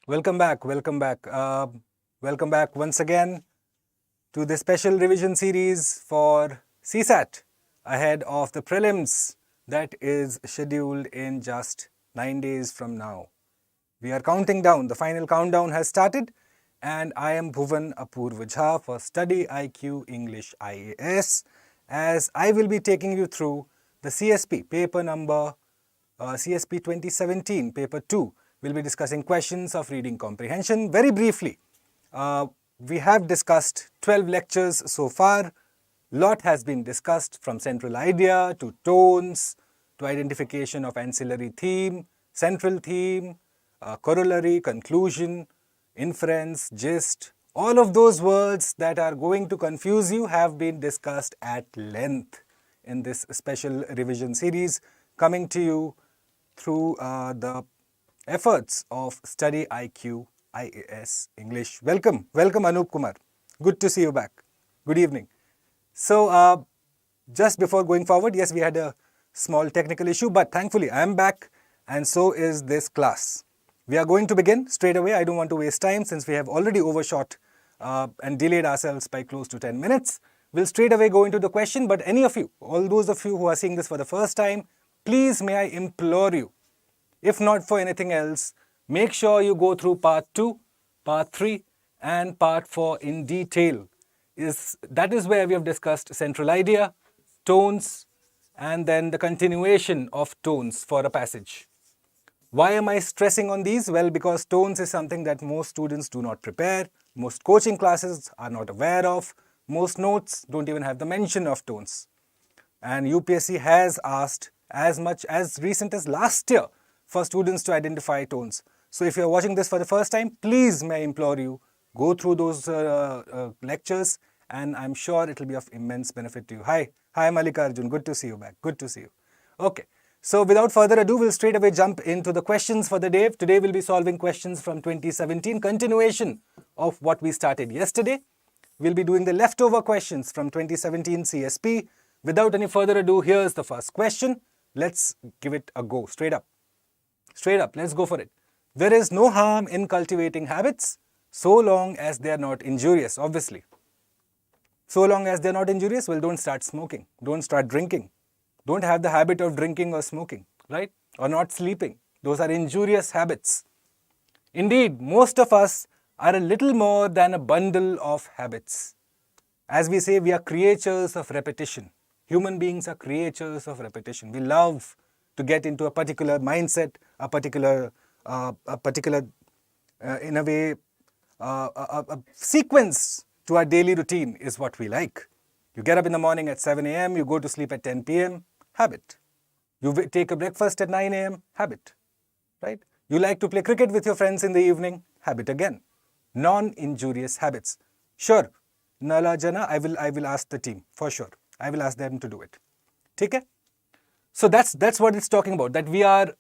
Welcome back. Welcome back once again to the special revision series for CSAT ahead of the prelims that is scheduled in just 9 days from now. We are counting down. The final countdown has started, and I am Bhuvan Apurva Jha for StudyIQ English IAS, as I will be taking you through the CSP paper number CSP 2017 paper 2. We'll be discussing questions of reading comprehension very briefly. We have discussed 12 lectures so far. Lot has been discussed, from central idea to tones to identification of ancillary theme, central theme, corollary, conclusion, inference, gist. All of those words that are going to confuse you have been discussed at length in this special revision series, coming to you through the efforts of StudyIQ IAS English. Welcome Anup Kumar. Good to see you back. Good evening. So just before going forward, yes, we had a small technical issue, but thankfully I am back, and so is this class. We are going to begin straight away. I don't want to waste time since we have already overshot and delayed ourselves by close to 10 minutes. We'll straight away go into the question, but any of you, all those of you who are seeing this for the first time, please may I implore you, if not for anything else, make sure you go through part 2, part 3 and part 4 in detail. That is where we have discussed central idea, tones, and then the continuation of tones for a passage. Why am I stressing on these? Well, because tones is something that most students do not prepare, most coaching classes are not aware of, most notes don't even have the mention of tones. And UPSC has asked as much as recent as last year for students to identify tones. So if you're watching this for the first time, please may I implore you, go through those lectures, and I'm sure it will be of immense benefit to you. Hi Mallikarjun, good to see you back. Good to see you. Okay, so without further ado, we'll straight away jump into the questions for the day. Today we'll be solving questions from 2017, continuation of what we started yesterday. We'll be doing the leftover questions from 2017 CSP. Without any further ado, here's the first question. Let's give it a go. Straight up, let's go for it. There is no harm in cultivating habits so long as they are not injurious, obviously. So long as they are not injurious, well, don't start smoking, don't start drinking, don't have the habit of drinking or smoking, right? Or not sleeping. Those are injurious habits. Indeed, most of us are a little more than a bundle of habits. As we say, we are creatures of repetition. Human beings are creatures of repetition. We love to get into a particular mindset, a particular sequence to our daily routine is what we like. You get up in the morning at 7 a.m., you go to sleep at 10 p.m., habit. You take a breakfast at 9 a.m., habit, right? You like to play cricket with your friends in the evening, habit again. Non-injurious habits. Sure, Nala Jana, I will ask the team, for sure. I will ask them to do it. Okay? So that's what it's talking about, that we are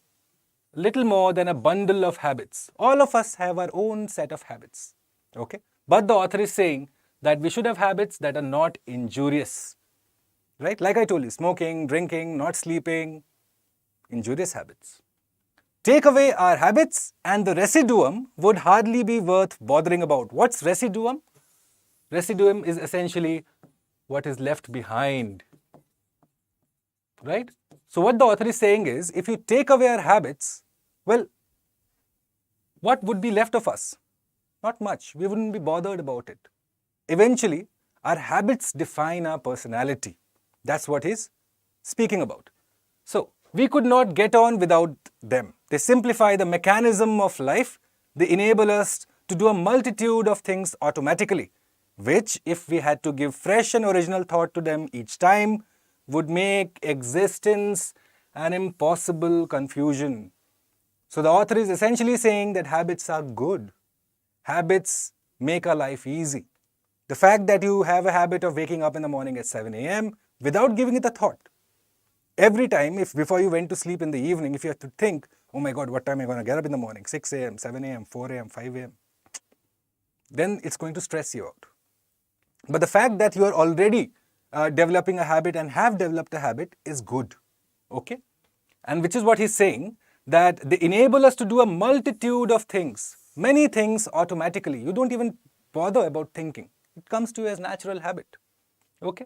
little more than a bundle of habits. All of us have our own set of habits. Okay? But the author is saying that we should have habits that are not injurious. Right? Like I told you, smoking, drinking, not sleeping, injurious habits. Take away our habits and the residuum would hardly be worth bothering about. What's residuum? Residuum is essentially what is left behind. Right? So what the author is saying is, if you take away our habits, well, what would be left of us? Not much. We wouldn't be bothered about it. Eventually, our habits define our personality. That's what he's speaking about. So, we could not get on without them. They simplify the mechanism of life. They enable us to do a multitude of things automatically, which, if we had to give fresh and original thought to them each time, would make existence an impossible confusion. So the author is essentially saying that habits are good. Habits make our life easy. The fact that you have a habit of waking up in the morning at 7 a.m. without giving it a thought. Every time, if before you went to sleep in the evening, if you have to think, oh my God, what time am I going to get up in the morning? 6 a.m., 7 a.m., 4 a.m., 5 a.m. Then it's going to stress you out. But the fact that you are already developing a habit and have developed a habit is good. Okay? And which is what he's saying, that they enable us to do a multitude of things. many things automatically. You don't even bother about thinking. It comes to you as natural habit. Okay?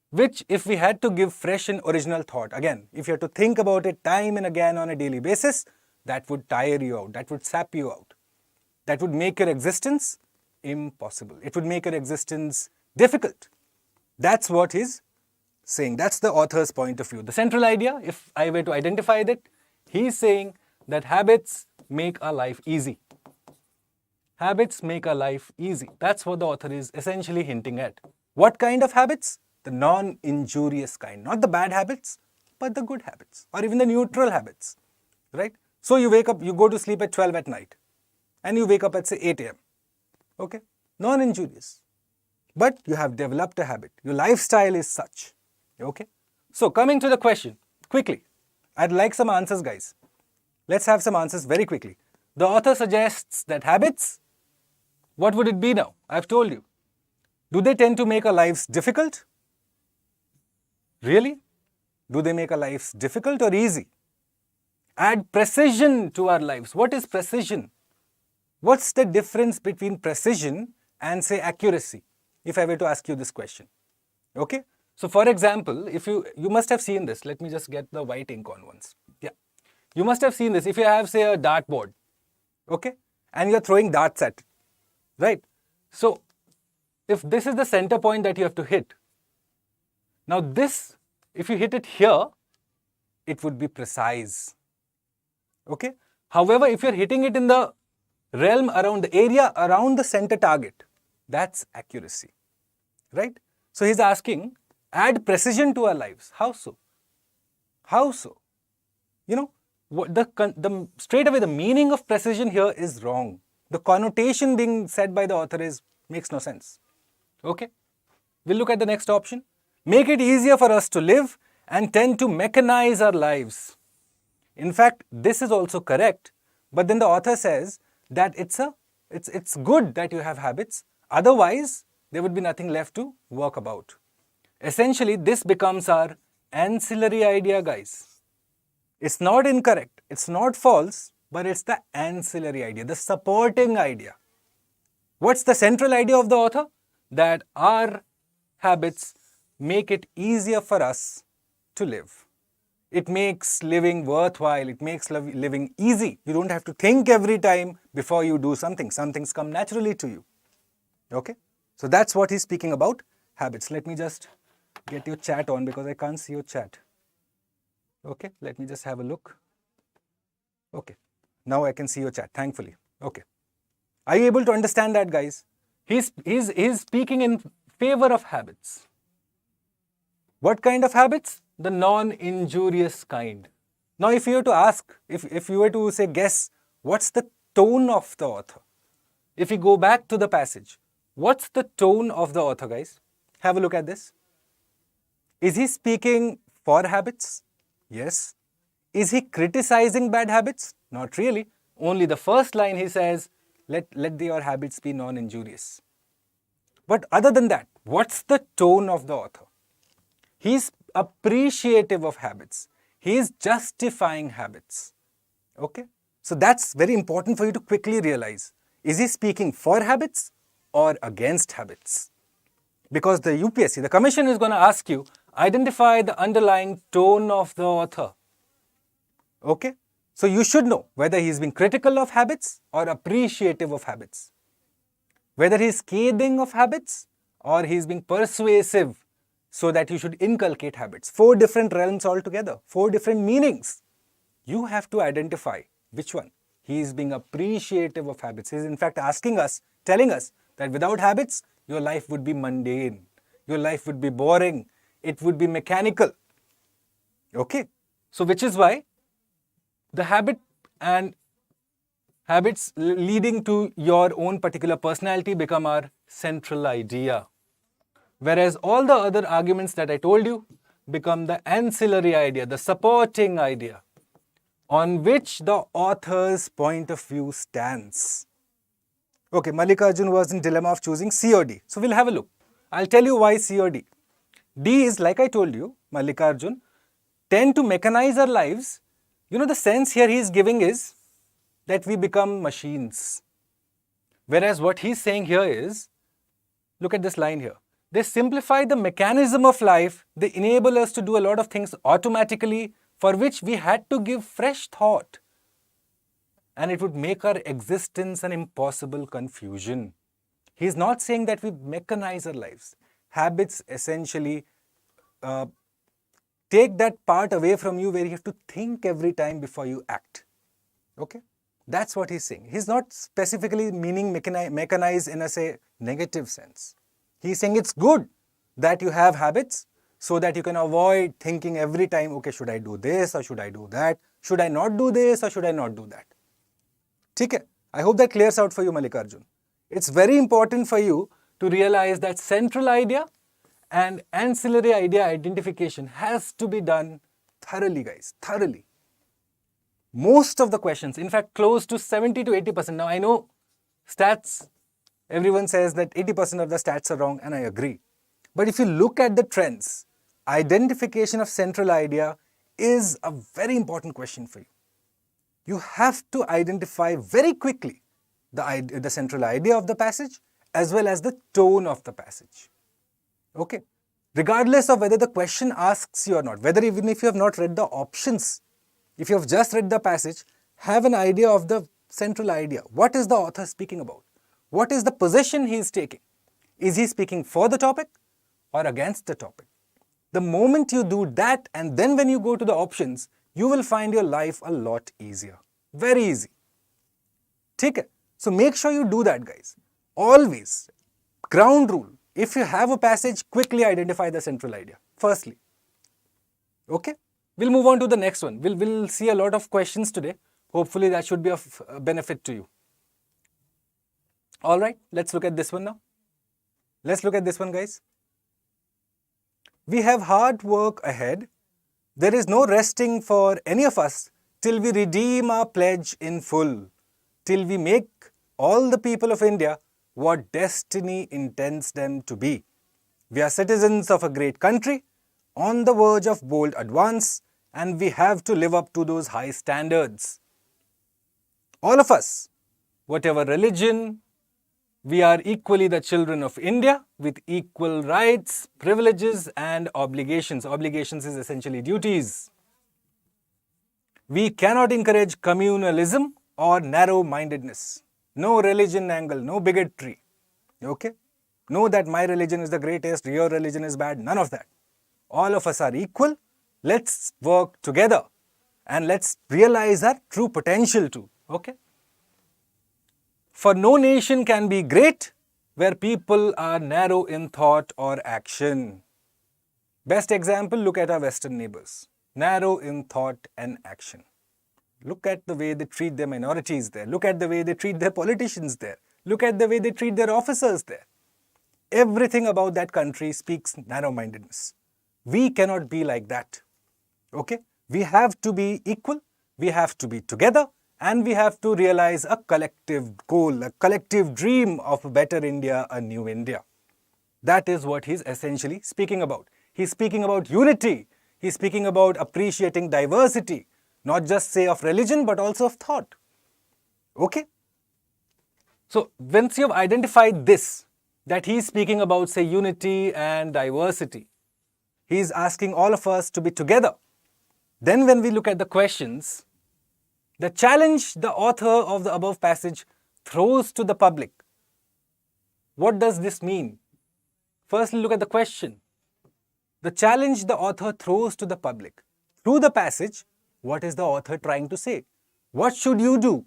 Which, if we had to give fresh and original thought, again, if you had to think about it time and again on a daily basis, that would tire you out, that would sap you out. That would make your existence impossible. It would make your existence difficult. That's what he's saying. That's the author's point of view. The central idea, if I were to identify that, he's saying that habits make our life easy. Habits make our life easy. That's what the author is essentially hinting at. What kind of habits? The non-injurious kind. Not the bad habits, but the good habits, or even the neutral habits, right? So you wake up, you go to sleep at 12 at night, and you wake up at say 8 a.m. Okay? Non-injurious. But you have developed a habit. Your lifestyle is such. Okay? So coming to the question, quickly. I'd like some answers, guys. Let's have some answers very quickly. The author suggests that habits, what would it be now? I've told you. Do they tend to make our lives difficult? Really? Do they make our lives difficult or easy? Add precision to our lives. What is precision? What's the difference between precision and say accuracy? If I were to ask you this question. Okay? So for example, if you must have seen this. Let me just get the white ink on once. Yeah. You must have seen this. If you have say a dartboard, okay? And you're throwing darts at it, right? So if this is the center point that you have to hit, now this, if you hit it here, it would be precise. Okay? However, if you're hitting it in the realm around the area around the center target, that's accuracy. Right? So he's asking, add precision to our lives. How so? How so? You know, straight away the meaning of precision here is wrong. The connotation being said by the author makes no sense. Okay? We'll look at the next option. Make it easier for us to live and tend to mechanize our lives. In fact, this is also correct, but then the author says that it's good that you have habits, otherwise there would be nothing left to work about. Essentially, this becomes our ancillary idea, guys. It's not incorrect, it's not false, but it's the ancillary idea, the supporting idea. What's the central idea of the author? That our habits make it easier for us to live. It makes living worthwhile. It makes living easy. You don't have to think every time before you do something. Some things come naturally to you. Okay? So that's what he's speaking about, habits. Let me just get your chat on because I can't see your chat. Okay, let me just have a look. Okay, now I can see your chat, thankfully. Okay. Are you able to understand that, guys? He's speaking in favor of habits. What kind of habits? The non-injurious kind. Now, if you were to ask, if you were to say, guess, what's the tone of the author? If we go back to the passage, what's the tone of the author, guys? Have a look at this. Is he speaking for habits? Yes. Is he criticizing bad habits? Not really. Only the first line he says, let your habits be non-injurious. But other than that, what's the tone of the author? He's appreciative of habits. He is justifying habits. Okay? So that's very important for you to quickly realize. Is he speaking for habits or against habits? Because the UPSC, the commission is going to ask you, identify the underlying tone of the author. Okay? So you should know whether he's being critical of habits or appreciative of habits. Whether he's scathing of habits or he's being persuasive so that you should inculcate habits. 4 different realms altogether, 4 different meanings. You have to identify which one. He is being appreciative of habits. He is in fact asking us, telling us that without habits, your life would be mundane. Your life would be boring. It would be mechanical. Okay? So which is why the habit and habits leading to your own particular personality become our central idea. Whereas all the other arguments that I told you become the ancillary idea, the supporting idea, on which the author's point of view stands. Okay, Mallikarjun was in dilemma of choosing C or D. So we'll have a look. I'll tell you why C or D. D is, like I told you, Mallikarjun, tend to mechanize our lives. You know, the sense here he is giving is that we become machines. Whereas what he's saying here is, look at this line here. They simplify the mechanism of life. They enable us to do a lot of things automatically for which we had to give fresh thought. And it would make our existence an impossible confusion. He's not saying that we mechanize our lives. Habits essentially take that part away from you where you have to think every time before you act. Okay? That's what he's saying. He's not specifically meaning mechanize in a, say, negative sense. He's saying it's good that you have habits so that you can avoid thinking every time, okay, should I do this or should I do that? Should I not do this or should I not do that? Okay? I hope that clears out for you, Mallikarjun. It's very important for you to realize that central idea and ancillary idea identification has to be done thoroughly, guys, thoroughly. Most of the questions, in fact, close to 70 to 80%. Now, I know stats, everyone says that 80% of the stats are wrong, and I agree. But if you look at the trends, identification of central idea is a very important question for you. You have to identify very quickly the central idea of the passage as well as the tone of the passage. Okay? Regardless of whether the question asks you or not, whether even if you have not read the options, if you have just read the passage, have an idea of the central idea. What is the author speaking about? What is the position he is taking? Is he speaking for the topic or against the topic? The moment you do that, and then when you go to the options, you will find your life a lot easier. Very easy. Okay? So make sure you do that, guys. Always. Ground rule. If you have a passage, quickly identify the central idea. Firstly. Okay? We'll move on to the next one. We'll see a lot of questions today. Hopefully that should be of benefit to you. Alright, let's look at this one now. Let's look at this one, guys. We have hard work ahead. There is no resting for any of us till we redeem our pledge in full, till we make all the people of India what destiny intends them to be. We are citizens of a great country, on the verge of bold advance, and we have to live up to those high standards. All of us, whatever religion, we are equally the children of India with equal rights, privileges and obligations. Obligations is essentially duties. We cannot encourage communalism or narrow-mindedness. No religion angle, no bigotry. Okay? Know that my religion is the greatest, your religion is bad, none of that. All of us are equal. Let's work together and let's realize our true potential too. Okay? For no nation can be great where people are narrow in thought or action. Best example, look at our Western neighbors. Narrow in thought and action. Look at the way they treat their minorities there. Look at the way they treat their politicians there. Look at the way they treat their officers there. Everything about that country speaks narrow-mindedness. We cannot be like that. Okay? We have to be equal. We have to be together. And we have to realize a collective goal, a collective dream of a better India, a new India. That is what he's essentially speaking about. He's speaking about unity. He's speaking about appreciating diversity. Not just say of religion, but also of thought. Okay? So, once you have identified this, that he's speaking about, say, unity and diversity, he's asking all of us to be together. Then when we look at the questions, the challenge the author of the above passage throws to the public. What does this mean? Firstly, look at the question. The challenge the author throws to the public. Through the passage, what is the author trying to say? What should you do?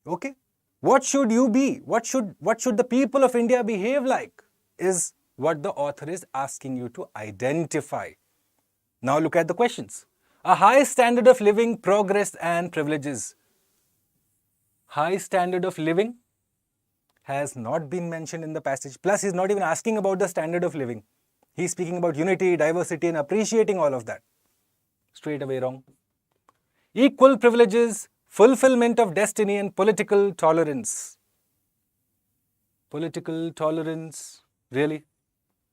Okay? What should you be? What should the people of India behave like? Is what the author is asking you to identify. Now look at the questions. A high standard of living, progress and privileges. High standard of living has not been mentioned in the passage. Plus, he's not even asking about the standard of living. He's speaking about unity, diversity and appreciating all of that. Straight away wrong. Equal privileges, fulfillment of destiny and political tolerance. Political tolerance, really?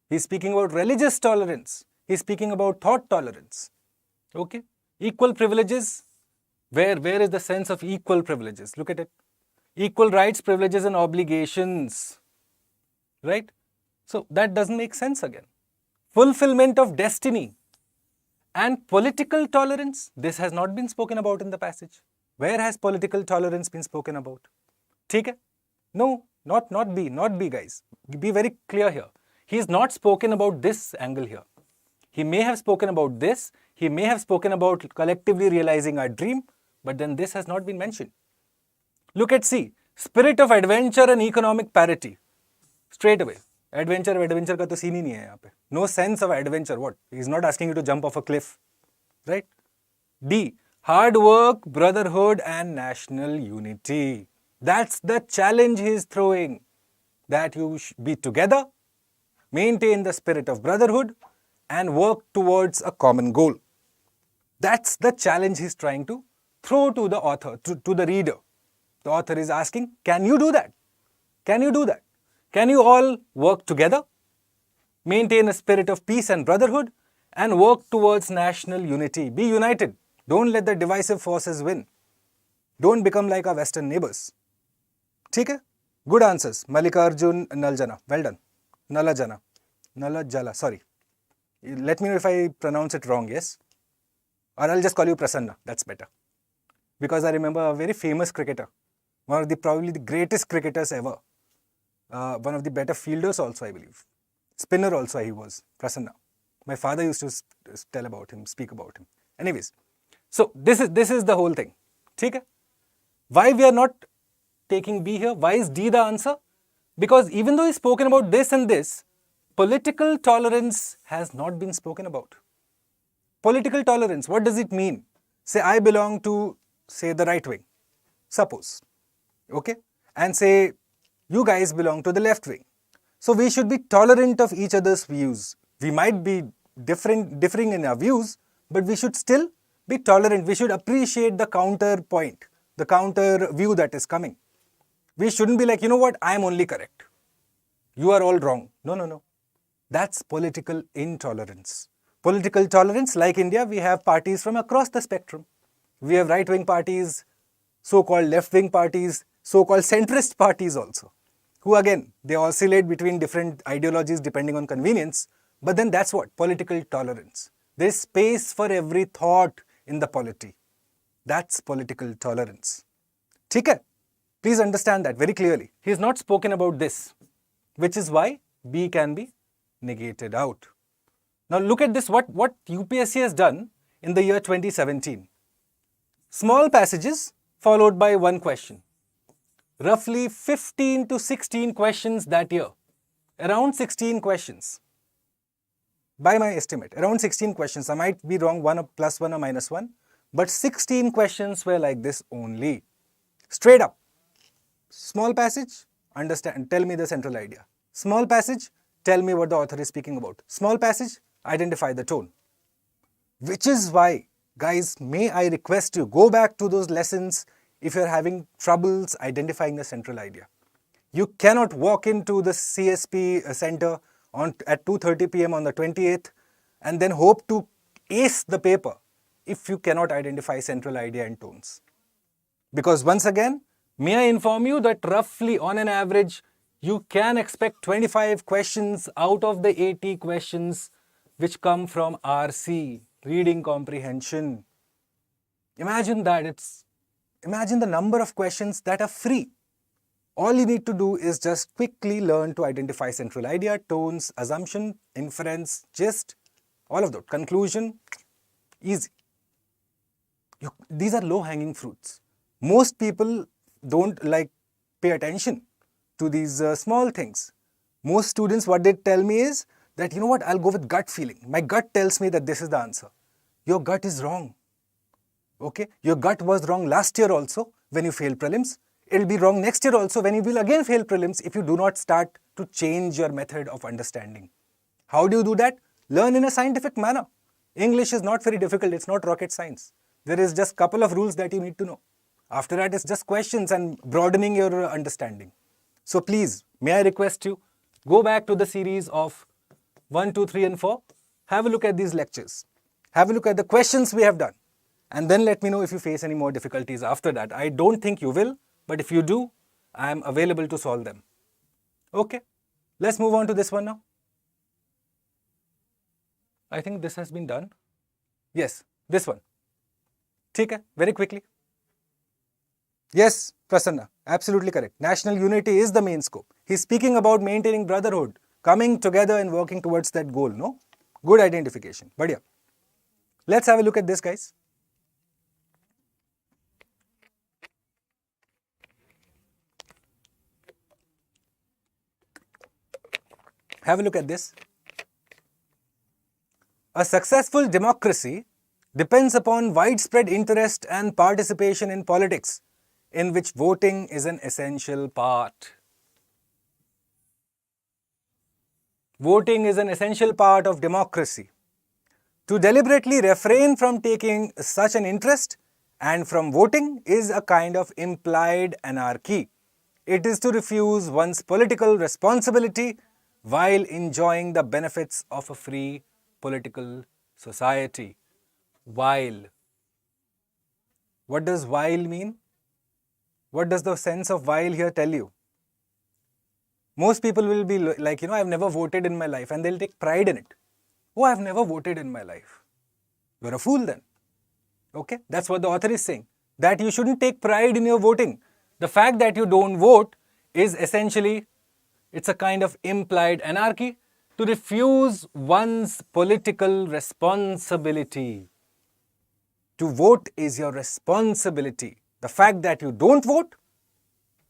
He's speaking about religious tolerance. He's speaking about thought tolerance. Okay? Equal privileges. Where is the sense of equal privileges? Look at it. Equal rights, privileges and obligations. Right? So that doesn't make sense again. Fulfillment of destiny and political tolerance. This has not been spoken about in the passage. Where has political tolerance been spoken about? ठीक है? No, not B guys. Be very clear here. He is not spoken about this angle here. He may have spoken about this. He may have spoken about collectively realizing our dream, but then this has not been mentioned. Look at C. Spirit of adventure and economic parity. Straight away. Adventure का तो scene ही नहीं है यहाँ पे. No sense of adventure. What? He's not asking you to jump off a cliff. Right? D. Hard work, brotherhood and national unity. That's the challenge he's throwing. That you be together, maintain the spirit of brotherhood and work towards a common goal. That's the challenge he's trying to throw to the author, to the reader. The author is asking, can you do that? Can you do that? Can you all work together, maintain a spirit of peace and brotherhood, and work towards national unity? Be united. Don't let the divisive forces win. Don't become like our Western neighbors. ठीक है? Good answers. Mallikarjun Naljana. Well done. Nalajala. Sorry. Let me know if I pronounce it wrong, yes? Or I'll just call you Prasanna. That's better. Because I remember a very famous cricketer. One of the probably the greatest cricketers ever. One of the better fielders also, I believe. Spinner also he was. Prasanna. My father used to tell about him, speak about him. Anyways. So this is the whole thing. ठीक है? Why we are not taking B here? Why is D the answer? Because even though he's spoken about this and this, political tolerance has not been spoken about. Political tolerance, what does it mean? Say I belong to, say, the right wing, suppose, okay? And say you guys belong to the left wing. So we should be tolerant of each other's views. We might be differing in our views, but we should still be tolerant. We should appreciate the counterpoint, the counter view that is coming. We shouldn't be like, you know what, I am only correct. You are all wrong. No. That's political intolerance. Political tolerance, like India, we have parties from across the spectrum. We have right-wing parties, so-called left-wing parties, so-called centrist parties also, who again, they oscillate between different ideologies depending on convenience. But then that's what? Political tolerance. There's space for every thought in the polity. That's political tolerance. ठीक है? Please understand that very clearly. He has not spoken about this, which is why B can be negated out. Now look at this, what UPSC has done in the year 2017. Small passages followed by one question. Roughly 15 to 16 questions that year. Around 16 questions. By my estimate, around 16 questions. I might be wrong, one or plus one or minus one. But 16 questions were like this only. Straight up. Small passage, understand, tell me the central idea. Small passage, tell me what the author is speaking about. Small passage, identify the tone. Which is why, guys, may I request you, go back to those lessons if you're having troubles identifying the central idea. You cannot walk into the CSP center at 2:30 p.m. on the 28th and then hope to ace the paper if you cannot identify central idea and tones. Because once again, may I inform you that roughly on an average, you can expect 25 questions out of the 80 questions which come from RC, reading comprehension. Imagine that, imagine the number of questions that are free. All you need to do is just quickly learn to identify central idea, tones, assumption, inference, gist, all of that, conclusion, easy. These are low-hanging fruits. Most people don't pay attention to these small things. Most students, what they tell me is that, you know what, I'll go with gut feeling. My gut tells me that this is the answer. Your gut is wrong. Okay? Your gut was wrong last year also when you failed prelims. It'll be wrong next year also when you will again fail prelims if you do not start to change your method of understanding. How do you do that? Learn in a scientific manner. English is not very difficult. It's not rocket science. There is just a couple of rules that you need to know. After that, it's just questions and broadening your understanding. So please, may I request you, go back to the series of 1, 2, 3 and 4. Have a look at these lectures. Have a look at the questions we have done. And then let me know if you face any more difficulties after that. I don't think you will, but if you do, I am available to solve them. Okay, let's move on to this one now. I think this has been done. Yes, this one. Okay, very quickly. Yes, Prasanna, absolutely correct. National unity is the main scope. He's speaking about maintaining brotherhood, coming together and working towards that goal, no? Good identification. Badhiya. Let's have a look at this, guys. Have a look at this. A successful democracy depends upon widespread interest and participation in politics, in which voting is an essential part. Voting is an essential part of democracy. To deliberately refrain from taking such an interest and from voting is a kind of implied anarchy. It is to refuse one's political responsibility while enjoying the benefits of a free political society. While. What does while mean? What does the sense of while here tell you? Most people will be like, I've never voted in my life, and they'll take pride in it. Oh, I've never voted in my life. You're a fool then. Okay, that's what the author is saying. That you shouldn't take pride in your voting. The fact that you don't vote is essentially, it's a kind of implied anarchy to refuse one's political responsibility. To vote is your responsibility. The fact that you don't vote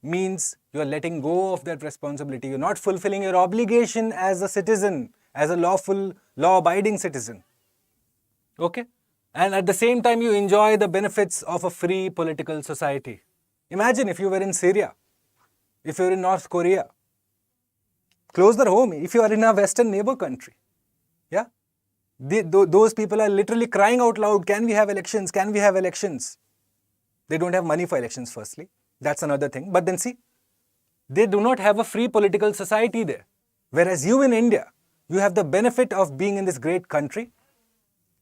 means you're letting go of that responsibility. You're not fulfilling your obligation as a citizen, as a lawful, law-abiding citizen. Okay? And at the same time, you enjoy the benefits of a free political society. Imagine if you were in Syria, if you're in North Korea, closer home, if you are in a Western neighbor country. Yeah? Those people are literally crying out loud, can we have elections? Can we have elections? They don't have money for elections, firstly. That's another thing. But then see, they do not have a free political society there. Whereas you in India, you have the benefit of being in this great country.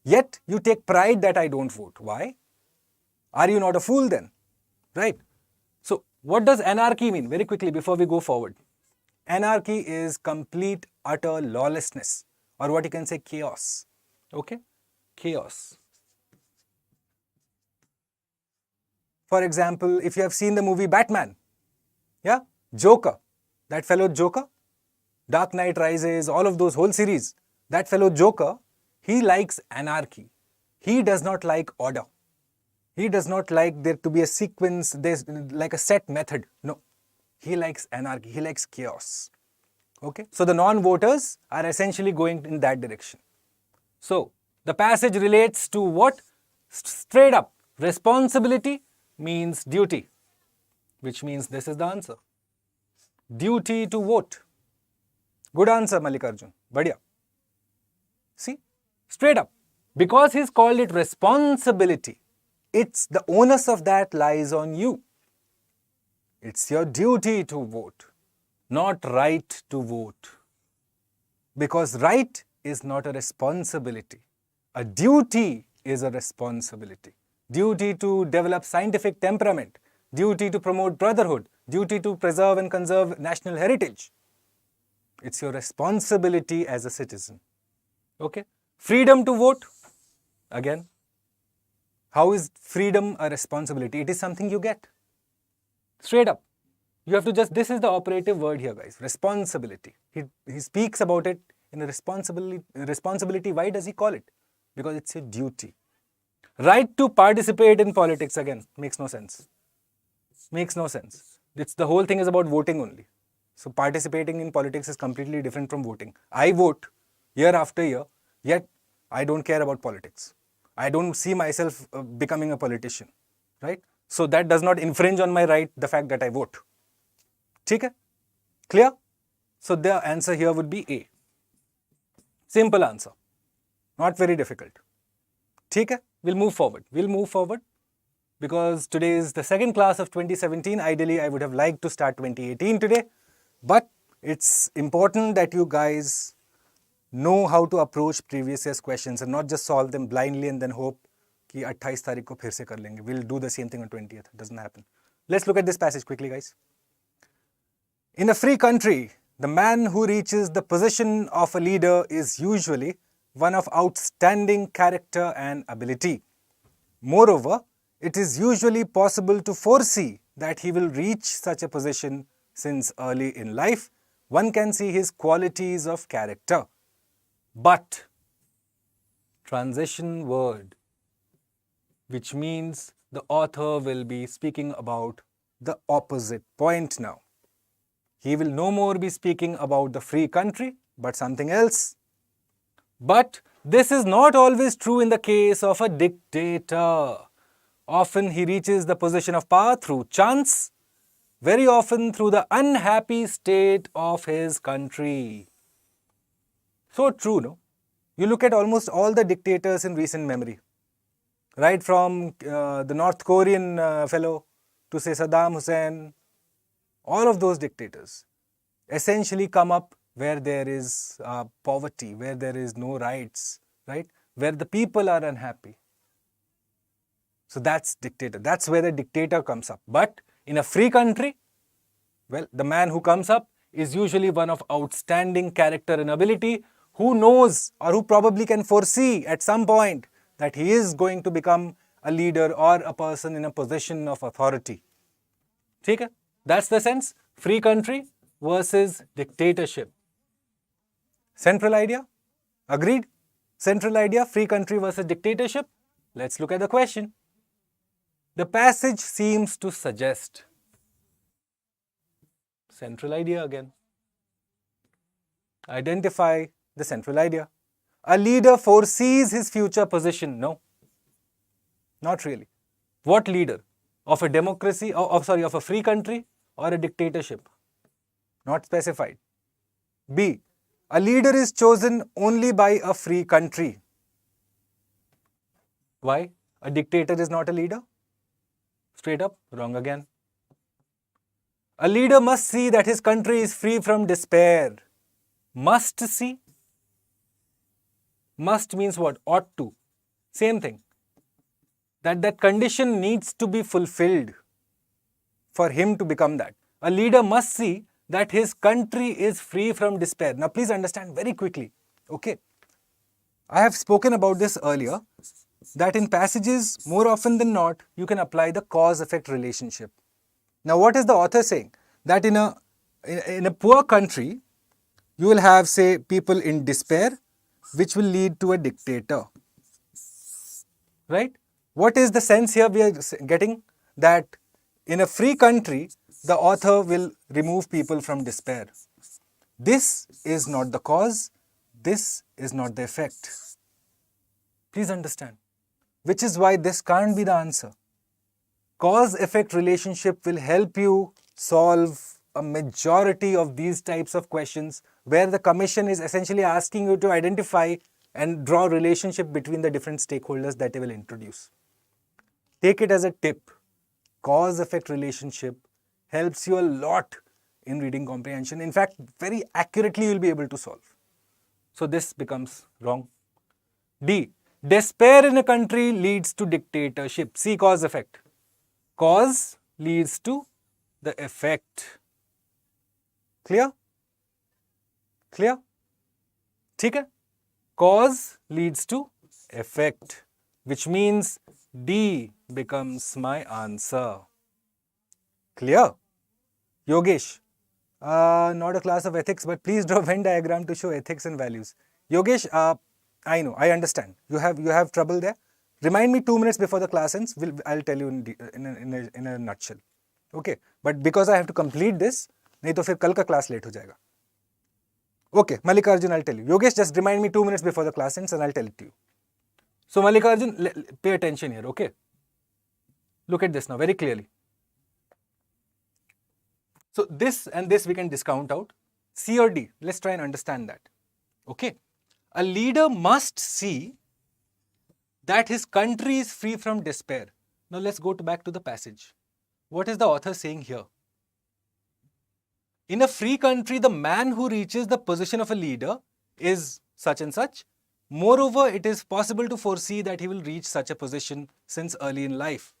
Yet, you take pride that I don't vote. Why? Are you not a fool then? Right? So, what does anarchy mean? Very quickly before we go forward. Anarchy is complete, utter lawlessness. Or what you can say, chaos. Okay? Chaos. For example, if you have seen the movie Batman, yeah, Joker, that fellow Joker, Dark Knight Rises, all of those whole series, that fellow Joker, he likes anarchy. He does not like order. He does not like there to be a sequence, there's like a set method. No, he likes anarchy, he likes chaos. Okay, so the non-voters are essentially going in that direction. So, the passage relates to what? Straight up, responsibility means duty, which means this is the answer. Duty to vote. Good answer, Mallikarjun. Badhiya. See, straight up. Because he's called it responsibility, it's the onus of that lies on you. It's your duty to vote, not right to vote. Because right is not a responsibility. A duty is a responsibility. Duty to develop scientific temperament, duty to promote brotherhood, duty to preserve and conserve national heritage. It's your responsibility as a citizen. Okay? Freedom to vote. Again, how is freedom a responsibility? It is something you get. Straight up. You have to just, this is the operative word here, guys. Responsibility. He speaks about it in a responsibility. Why does he call it? Because it's a duty. Right to participate in politics, again, makes no sense. Makes no sense. The whole thing is about voting only. So participating in politics is completely different from voting. I vote year after year, yet I don't care about politics. I don't see myself becoming a politician, right? So that does not infringe on my right, the fact that I vote. Okay? Clear? So the answer here would be A. Simple answer. Not very difficult. Okay? We'll move forward. We'll move forward because today is the second class of 2017. Ideally, I would have liked to start 2018 today. But it's important that you guys know how to approach previous year's questions and not just solve them blindly and then hope कि 28 तारीख को फिर से कर लेंगे. We'll do the same thing on 20th. It doesn't happen. Let's look at this passage quickly, guys. In a free country, the man who reaches the position of a leader is usually one of outstanding character and ability. Moreover, it is usually possible to foresee that he will reach such a position since early in life. One can see his qualities of character. But, transition word, which means the author will be speaking about the opposite point now. He will no more be speaking about the free country, but something else. But this is not always true in the case of a dictator. Often he reaches the position of power through chance, very often through the unhappy state of his country. So true, no? You look at almost all the dictators in recent memory, right from the North Korean fellow to say Saddam Hussein, all of those dictators essentially come up where there is poverty, where there is no rights, right? Where the people are unhappy. So that's dictator. That's where the dictator comes up. But in a free country, well, the man who comes up is usually one of outstanding character and ability, who knows or who probably can foresee at some point that he is going to become a leader or a person in a position of authority. Okay? That's the sense. Free country versus dictatorship. Central idea? Agreed? Central idea, free country versus dictatorship? Let's look at the question. The passage seems to suggest. Central idea again. Identify the central idea. A leader foresees his future position. No. Not really. What leader? Of a democracy, of a free country or a dictatorship? Not specified. B. A leader is chosen only by a free country. Why? A dictator is not a leader? Straight up, wrong again. A leader must see that his country is free from despair. Must see? Must means what? Ought to. Same thing. That condition needs to be fulfilled for him to become that. A leader must see that his country is free from despair. Now please understand very quickly. Okay. I have spoken about this earlier, that in passages, more often than not, you can apply the cause-effect relationship. Now what is the author saying? That in a poor country, you will have, say, people in despair, which will lead to a dictator. Right? What is the sense here we are getting? That in a free country, the author will remove people from despair. This is not the cause. This is not the effect. Please understand. Which is why this can't be the answer. Cause-effect relationship will help you solve a majority of these types of questions where the commission is essentially asking you to identify and draw a relationship between the different stakeholders that they will introduce. Take it as a tip. Cause-effect relationship helps you a lot in reading comprehension. In fact, very accurately you will be able to solve. So this becomes wrong. D. Despair in a country leads to dictatorship. See cause-effect. Cause leads to the effect. Clear? Clear? ठीक है? Cause leads to effect, which means D becomes my answer. Clear? Yogesh, not a class of ethics, but please draw Venn diagram to show ethics and values. Yogesh, I know, I understand. You have trouble there. Remind me 2 minutes before the class ends. I'll tell you in a nutshell. Okay, but because I have to complete this, नहीं तो फिर कल का class late हो जाएगा. Okay, Mallikarjun, I'll tell you. Yogesh, just remind me 2 minutes before the class ends and I'll tell it to you. So Mallikarjun, pay attention here, okay? Look at this now very clearly. So this and this we can discount out. C or D, let's try and understand that. Okay, a leader must see that his country is free from despair. Now let's go back to the passage. What is the author saying here? In a free country, the man who reaches the position of a leader is such and such. Moreover, it is possible to foresee that he will reach such a position since early in life.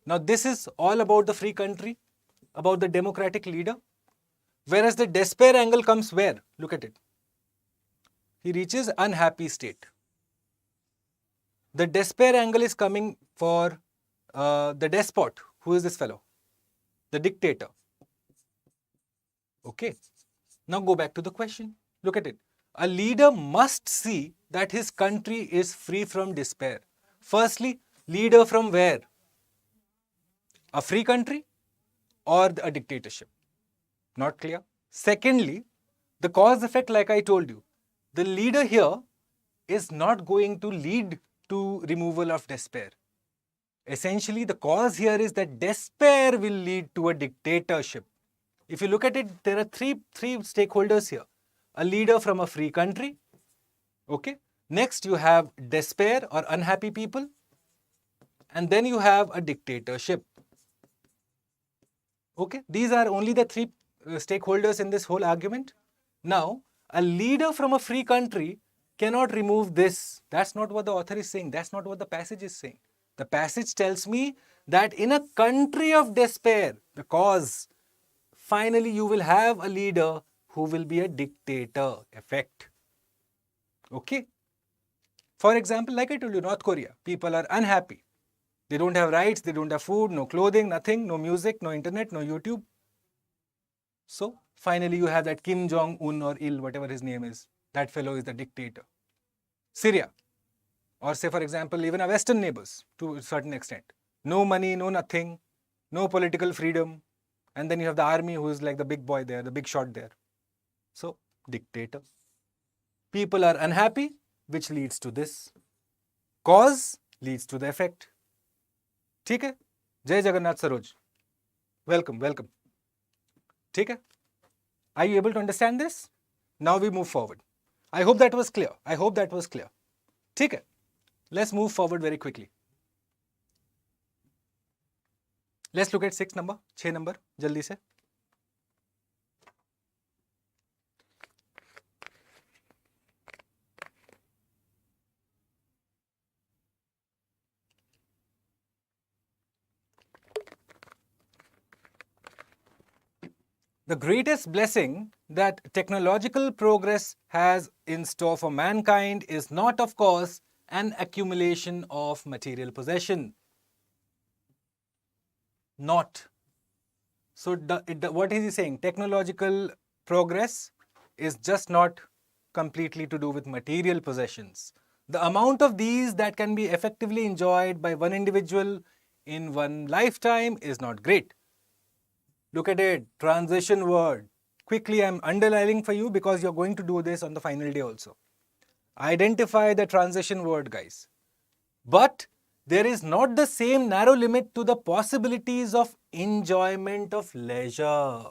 Now this is all about the free country, about the democratic leader. Whereas the despair angle comes where? Look at it. He reaches unhappy state. The despair angle is coming for the despot. Who is this fellow? The dictator. Okay. Now go back to the question. Look at it. A leader must see that his country is free from despair. Firstly, leader from where? A free country or a dictatorship? Not clear. Secondly, the cause effect, like I told you, the leader here is not going to lead to removal of despair. Essentially, the cause here is that despair will lead to a dictatorship. If you look at it, there are three stakeholders here. A leader from a free country. Okay. Next, you have despair or unhappy people. And then you have a dictatorship. Okay. These are only the three stakeholders in this whole argument. Now, a leader from a free country cannot remove this. That's not what the author is saying. That's not what the passage is saying. The passage tells me that in a country of despair, the cause, finally you will have a leader who will be a dictator effect. Okay. For example, like I told you, North Korea, people are unhappy. They don't have rights, they don't have food, no clothing, nothing, no music, no internet, no YouTube. So, finally you have that Kim Jong-un or Il, whatever his name is. That fellow is the dictator. Syria, or say for example, even our Western neighbors to a certain extent. No money, no nothing, no political freedom. And then you have the army who is like the big boy there, the big shot there. So, dictator. People are unhappy, which leads to this. Cause leads to the effect. ठीक है? Jai Jagannath Saroj. Welcome, welcome. ठीक है? Are you able to understand this? Now we move forward. I hope that was clear. I hope that was clear. ठीक है? Let's move forward very quickly. Let's look at 6 number, 6 number, जल्दी से. The greatest blessing that technological progress has in store for mankind is not, of course, an accumulation of material possession. Not. So, what is he saying? Technological progress is just not completely to do with material possessions. The amount of these that can be effectively enjoyed by one individual in one lifetime is not great. Look at it, transition word. Quickly, I'm underlining for you because you're going to do this on the final day also. Identify the transition word, guys. But there is not the same narrow limit to the possibilities of enjoyment of leisure.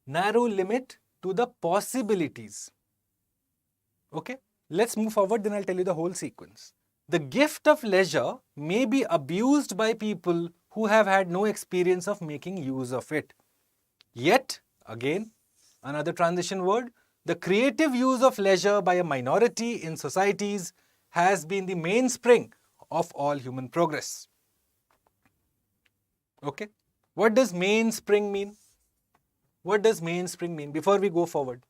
Narrow limit to the possibilities. Okay, let's move forward, then I'll tell you the whole sequence. The gift of leisure may be abused by people who have had no experience of making use of it. Yet, again, another transition word, the creative use of leisure by a minority in societies has been the mainspring of all human progress. Okay, what does mainspring mean? What does mainspring mean? Before we go forward,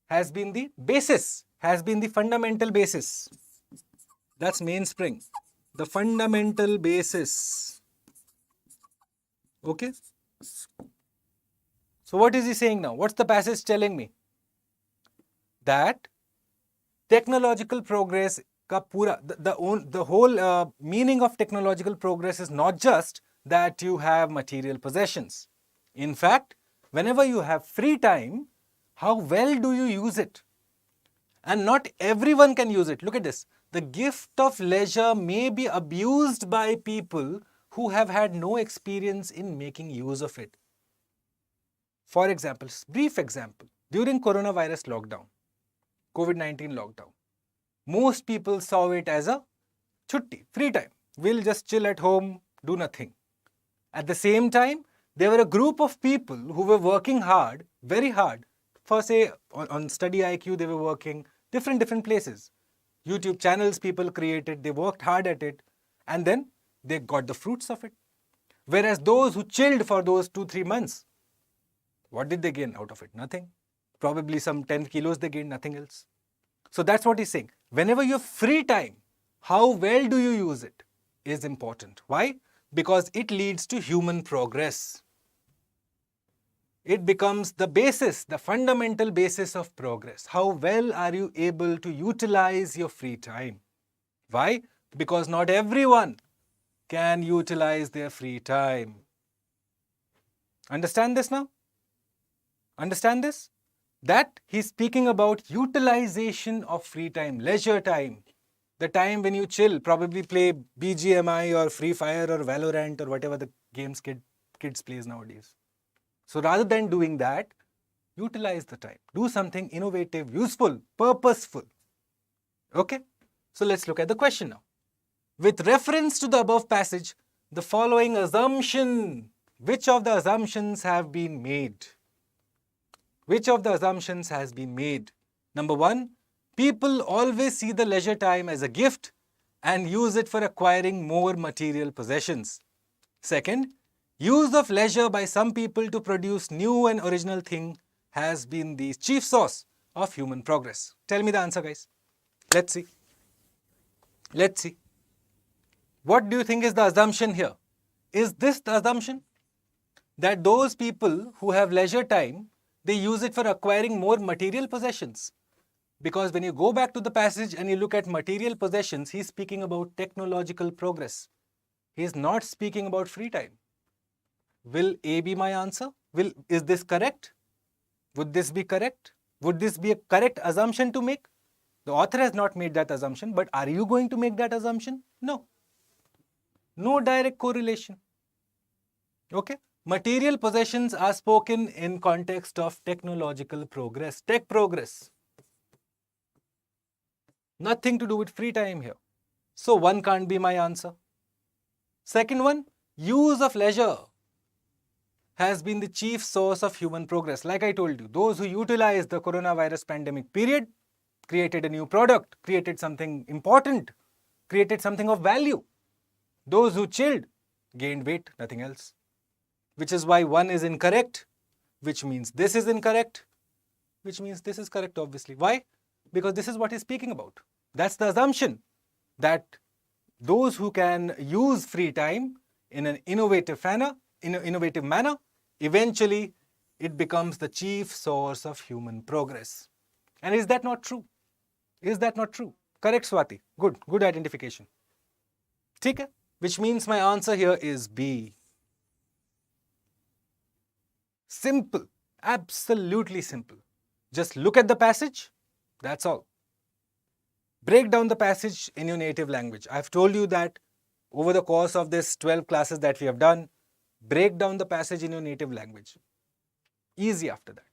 has been the basis, has been the fundamental basis. That's mainspring, the fundamental basis. Okay. So what is he saying now? What's the passage telling me? That technological progress ka pura, the whole meaning of technological progress is not just that you have material possessions. In fact, whenever you have free time, how well do you use it? And not everyone can use it. Look at this. The gift of leisure may be abused by people who have had no experience in making use of it. For example, brief example, during coronavirus lockdown, COVID-19 lockdown, most people saw it as a chutti, free time. We'll just chill at home, do nothing. At the same time, there were a group of people who were working hard, very hard. For say, on StudyIQ, they were working different places. YouTube channels people created, they worked hard at it, and then they got the fruits of it. Whereas those who chilled for those 2-3 months, What did they gain out of it? Nothing. Probably some 10 kilos they gained, nothing else. So that's what he's saying. Whenever you have free time, how well do you use it is important. Why? Because it leads to human progress. It becomes the basis, the fundamental basis of progress. How well are you able to utilize your free time? Why? Because not everyone can utilize their free time. Understand this now? Understand this? That he's speaking about utilization of free time, leisure time. The time when you chill, probably play BGMI or Free Fire or Valorant or whatever the games kids plays nowadays. So rather than doing that, utilize the time. Do something innovative, useful, purposeful. Okay? So let's look at the question now. With reference to the above passage, the following assumption, which of the assumptions have been made? Which of the assumptions has been made? Number one, people always see the leisure time as a gift and use it for acquiring more material possessions. Second, use of leisure by some people to produce new and original thing has been the chief source of human progress. Tell me the answer, guys. Let's see. Let's see. What do you think is the assumption here? Is this the assumption? That those people who have leisure time, they use it for acquiring more material possessions. Because when you go back to the passage and you look at material possessions, he's speaking about technological progress. He is not speaking about free time. Will A be my answer? Is this correct? Would this be correct? Would this be a correct assumption to make? The author has not made that assumption, but are you going to make that assumption? No. No direct correlation. Okay? Material possessions are spoken in context of technological progress, tech progress. Nothing to do with free time here. So one can't be my answer. Second one, use of leisure has been the chief source of human progress. Like I told you, those who utilized the coronavirus pandemic period, created a new product, created something important, created something of value. Those who chilled, gained weight, nothing else. Which is why one is incorrect, which means this is incorrect, which means this is correct, obviously. Why? Because this is what he's speaking about. That's the assumption, that those who can use free time in an innovative manner, eventually it becomes the chief source of human progress. And is that not true? Is that not true? Correct, Swati. Good identification. Okay? Which means my answer here is B. Simple. Absolutely simple. Just look at the passage. That's all. Break down the passage in your native language. I've told you that over the course of this 12 classes that we have done, break down the passage in your native language. Easy after that.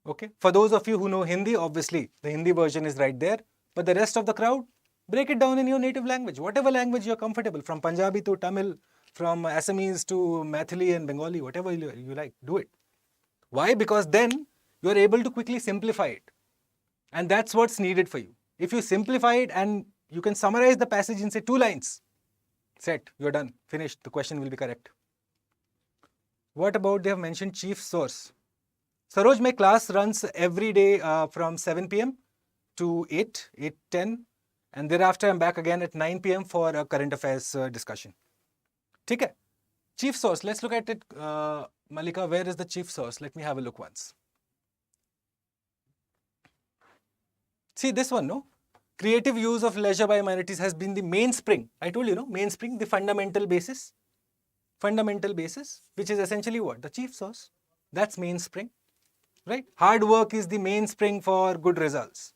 Okay? For those of you who know Hindi, obviously the Hindi version is right there. But the rest of the crowd, break it down in your native language. Whatever language you're comfortable, from Punjabi to Tamil, from Assamese to Maithili and Bengali, whatever you like, do it. Why? Because then you're able to quickly simplify it. And that's what's needed for you. If you simplify it and you can summarize the passage in, say, 2 lines, set, you're done, finished, the question will be correct. What about they have mentioned chief source? Saroj, my class runs every day from 7 p.m. to 8:10, and thereafter I'm back again at 9 p.m. for a current affairs discussion. Okay? Chief source, let's look at it. Malika, where is the chief source? Let me have a look once. See this one, no? Creative use of leisure by minorities has been the mainspring. I told you, no? Mainspring, the fundamental basis. Fundamental basis, which is essentially what? The chief source. That's mainspring, right? Hard work is the mainspring for good results.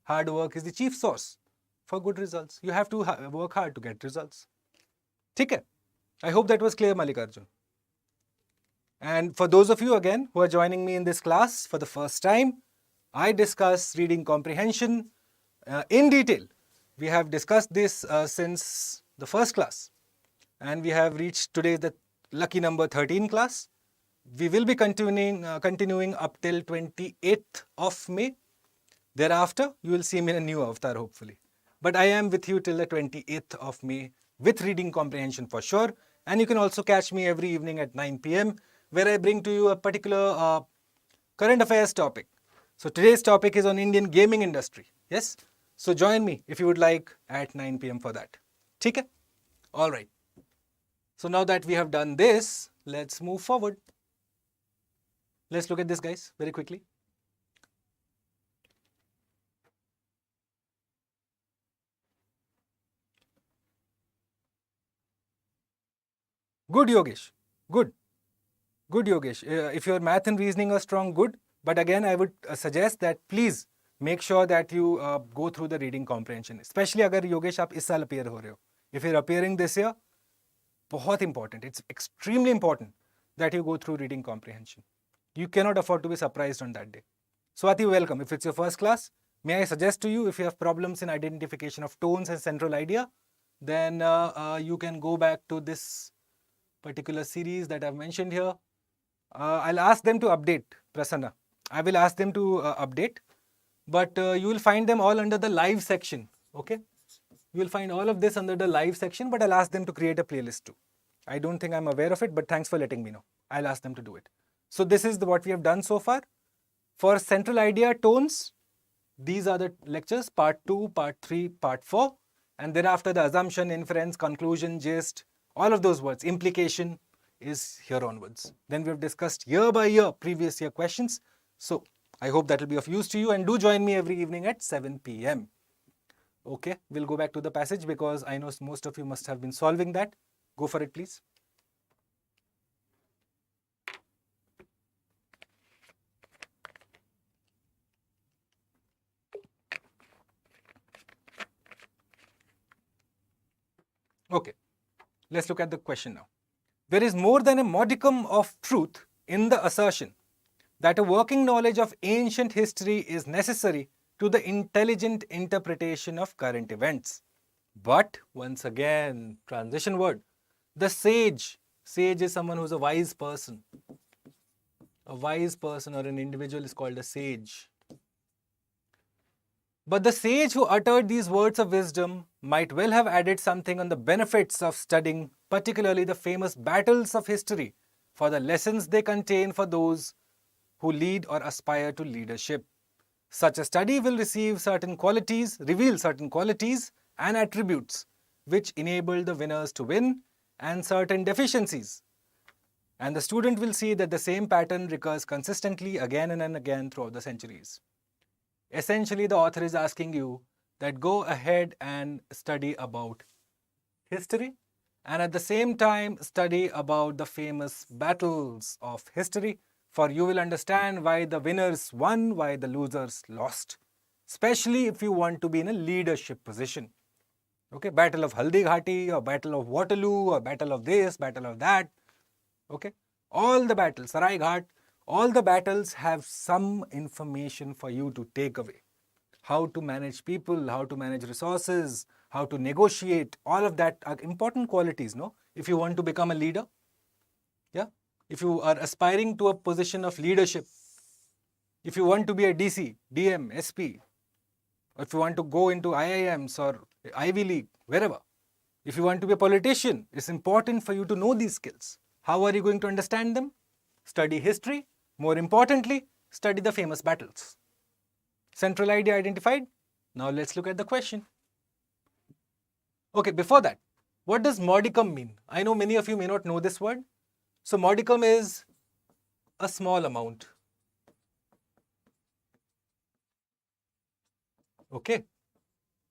Hard work is the chief source for good results. You have to work hard to get results. Okay? I hope that was clear, Mallikarjun. And for those of you again who are joining me in this class for the first time, I discuss reading comprehension in detail. We have discussed this since the first class, and we have reached today the lucky number 13 class. We will be continuing up till 28th of May. Thereafter, you will see me in a new avatar, hopefully. But I am with you till the 28th of May with reading comprehension for sure. And you can also catch me every evening at 9 p.m. where I bring to you a particular current affairs topic. So today's topic is on Indian gaming industry. Yes? So join me if you would like at 9 p.m. for that. Okay? All right. So now that we have done this, let's move forward. Let's look at this, guys, very quickly. Good, Yogesh. Good. Good, Yogesh. If your math and reasoning are strong, good. But again, I would suggest that please make sure that you go through the reading comprehension. Especially अगर योगेश आप इस साल appear हो रहे हो. If you're appearing this year, बहुत important. It's extremely important that you go through reading comprehension. You cannot afford to be surprised on that day. Swati, welcome. If it's your first class, may I suggest to you, if you have problems in identification of tones and central idea, then you can go back to this particular series that I've mentioned here. I'll ask them to update, Prasanna. I will ask them to update, but you will find them all under the live section, okay? You will find all of this under the live section, but I'll ask them to create a playlist too. I don't think I'm aware of it, but thanks for letting me know. I'll ask them to do it. So this is what we have done so far. For central idea tones, these are the lectures, part 2, part 3, part 4. And thereafter the assumption, inference, conclusion, gist, all of those words, implication is here onwards. Then we have discussed year by year, previous year questions. So I hope that will be of use to you, and do join me every evening at 7 p.m. Okay, we'll go back to the passage because I know most of you must have been solving that. Go for it, please. Okay, let's look at the question now. There is more than a modicum of truth in the assertion that a working knowledge of ancient history is necessary to the intelligent interpretation of current events. But, once again, transition word, the sage. Sage is someone who's a wise person. A wise person or an individual is called a sage. But the sage who uttered these words of wisdom might well have added something on the benefits of studying, particularly the famous battles of history, for the lessons they contain for those who lead or aspire to leadership. Such a study will reveal certain qualities and attributes which enable the winners to win, and certain deficiencies. And the student will see that the same pattern recurs consistently again and again throughout the centuries. Essentially, the author is asking you that go ahead and study about history, and at the same time study about the famous battles of history, for you will understand why the winners won, why the losers lost, especially if you want to be in a leadership position. Okay, Battle of Haldi Ghati, or Battle of Waterloo, or Battle of this, Battle of that. Okay, all the battles, Sarai Ghat, all the battles have some information for you to take away. How to manage people, how to manage resources, how to negotiate, all of that are important qualities, no? If you want to become a leader, yeah? If you are aspiring to a position of leadership, if you want to be a DC, DM, SP, or if you want to go into IIMs or Ivy League, wherever, if you want to be a politician, it's important for you to know these skills. How are you going to understand them? Study history. More importantly, study the famous battles. Central idea identified? Now let's look at the question. Okay, before that, what does modicum mean? I know many of you may not know this word. So modicum is a small amount. Okay.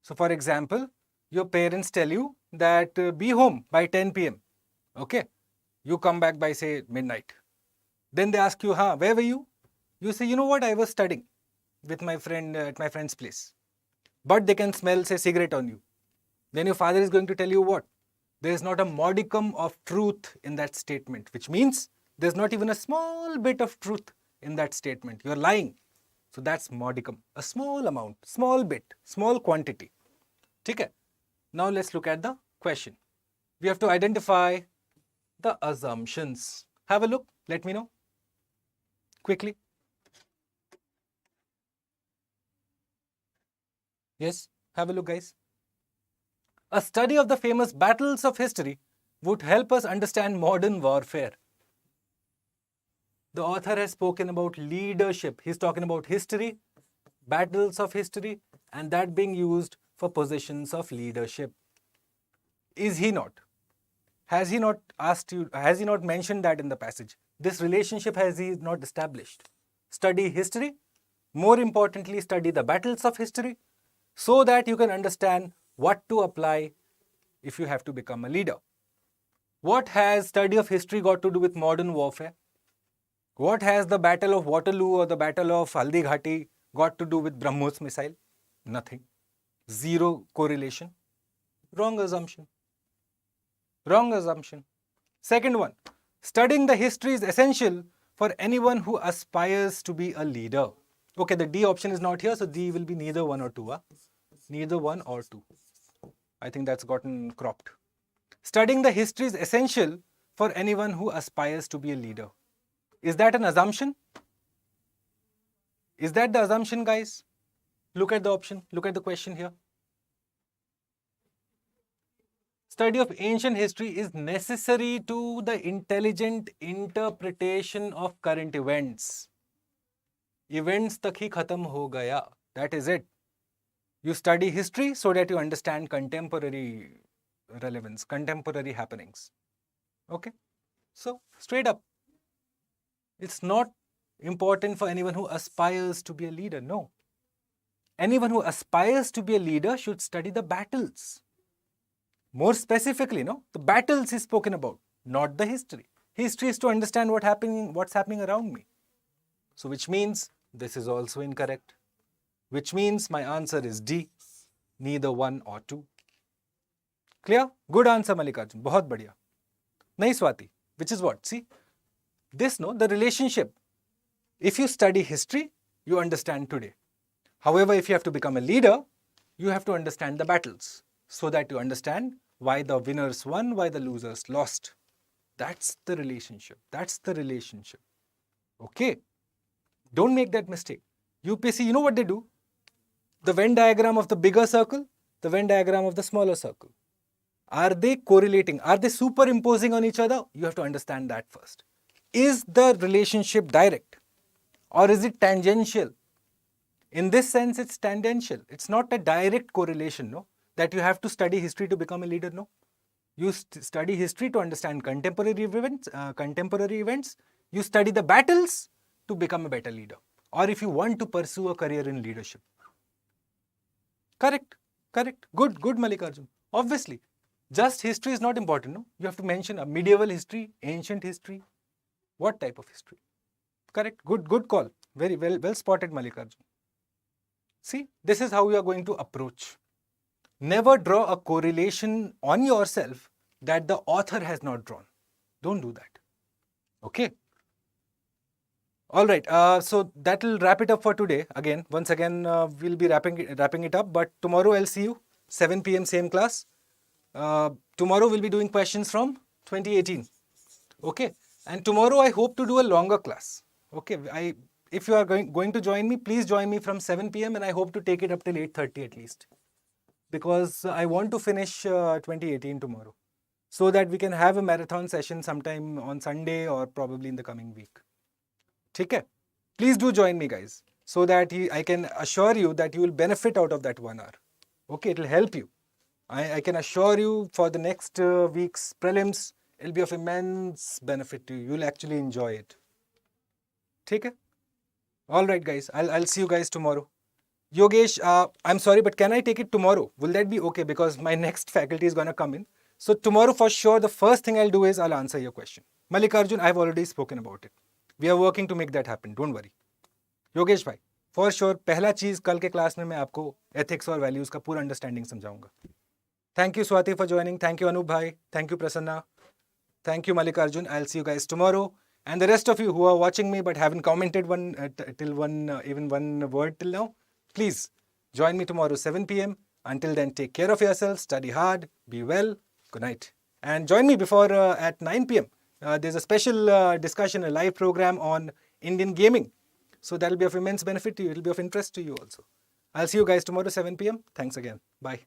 So for example, your parents tell you that be home by 10 p.m. Okay. You come back by say midnight. Then they ask you, where were you? You say, you know what, I was studying with my friend at my friend's place. But they can smell, say, cigarette on you. Then your father is going to tell you what? There is not a modicum of truth in that statement, which means there's not even a small bit of truth in that statement. You're lying. So that's modicum. A small amount, small bit, small quantity. Okay? Now let's look at the question. We have to identify the assumptions. Have a look. Let me know. Quickly. Yes, have a look, guys. A study of the famous battles of history would help us understand modern warfare. The author has spoken about leadership. He's talking about history, battles of history, and that being used for positions of leadership. Is he not? Has he not asked you, has he not mentioned that in the passage? This relationship has he not established? Study history. More importantly, study the battles of history so that you can understand what to apply if you have to become a leader. What has study of history got to do with modern warfare? What has the Battle of Waterloo or the Battle of Haldi Ghati got to do with BrahMos missile? Nothing. Zero correlation. Wrong assumption. Wrong assumption. Second one, studying the history is essential for anyone who aspires to be a leader. Okay, the D option is not here, so D will be neither 1 or 2. Neither 1 or 2. I think that's gotten cropped. Studying the history is essential for anyone who aspires to be a leader. Is that an assumption? Is that the assumption, guys? Look at the option. Look at the question here. Study of ancient history is necessary to the intelligent interpretation of current events. Events tak hi khatam ho gaya. That is it. You study history so that you understand contemporary relevance, contemporary happenings. Okay? So, straight up. It's not important for anyone who aspires to be a leader. No. Anyone who aspires to be a leader should study the battles. More specifically, no, the battles is spoken about, not the history. History is to understand what's happening around me. So which means this is also incorrect. Which means my answer is D, neither 1 or 2. Clear? Good answer, Mallikarjun. Bahut badhiya. Nahi, Swati. Which is what? See, this, no, the relationship. If you study history, you understand today. However, if you have to become a leader, you have to understand the battles, so that you understand why the winners won, why the losers lost. That's the relationship. That's the relationship. Okay? Don't make that mistake. UPSC, you know what they do? The Venn diagram of the bigger circle, the Venn diagram of the smaller circle. Are they correlating? Are they superimposing on each other? You have to understand that first. Is the relationship direct? Or is it tangential? In this sense, it's tangential. It's not a direct correlation, no? That you have to study history to become a leader, no. You study history to understand contemporary events. You study the battles to become a better leader. Or if you want to pursue a career in leadership. Correct. Correct. Good, Mallikarjun. Obviously, just history is not important, no. You have to mention a medieval history, ancient history. What type of history? Correct. Good call. Very well spotted, Mallikarjun. See, this is how you are going to approach. Never draw a correlation on yourself that the author has not drawn. Don't do that. Okay. All right. So that will wrap it up for today. Once again, we'll be wrapping it up. But tomorrow I'll see you 7 p.m. same class. Tomorrow we'll be doing questions from 2018. Okay. And tomorrow I hope to do a longer class. Okay. If you are going to join me, please join me from 7 p.m. and I hope to take it up till 8:30 at least. Because I want to finish 2018 tomorrow. So that we can have a marathon session sometime on Sunday or probably in the coming week. Okay? Please do join me, guys. So that I can assure you that you will benefit out of that 1 hour. Okay, it will help you. I can assure you for the next week's prelims, it will be of immense benefit to you. You will actually enjoy it. Okay? Alright, guys. I'll see you guys tomorrow. Yogesh, I'm sorry, but can I take it tomorrow? Will that be okay? Because my next faculty is going to come in. So tomorrow for sure, the first thing I'll do is I'll answer your question. Mallikarjun, I've already spoken about it. We are working to make that happen. Don't worry. Yogesh bhai, for sure, पहला चीज कल के class में मैं आपको ethics और values का पूरा understanding समझाऊंगा. Thank you Swati for joining. Thank you Anup bhai. Thank you Prasanna. Thank you Mallikarjun. I'll see you guys tomorrow. And the rest of you who are watching me but haven't commented even one word till now, please join me tomorrow 7 p.m. Until then, take care of yourself, study hard, be well. Good night. And join me before at 9 p.m. There's a special discussion, a live program on Indian gaming. So that'll be of immense benefit to you. It'll be of interest to you also. I'll see you guys tomorrow 7 p.m. Thanks again. Bye.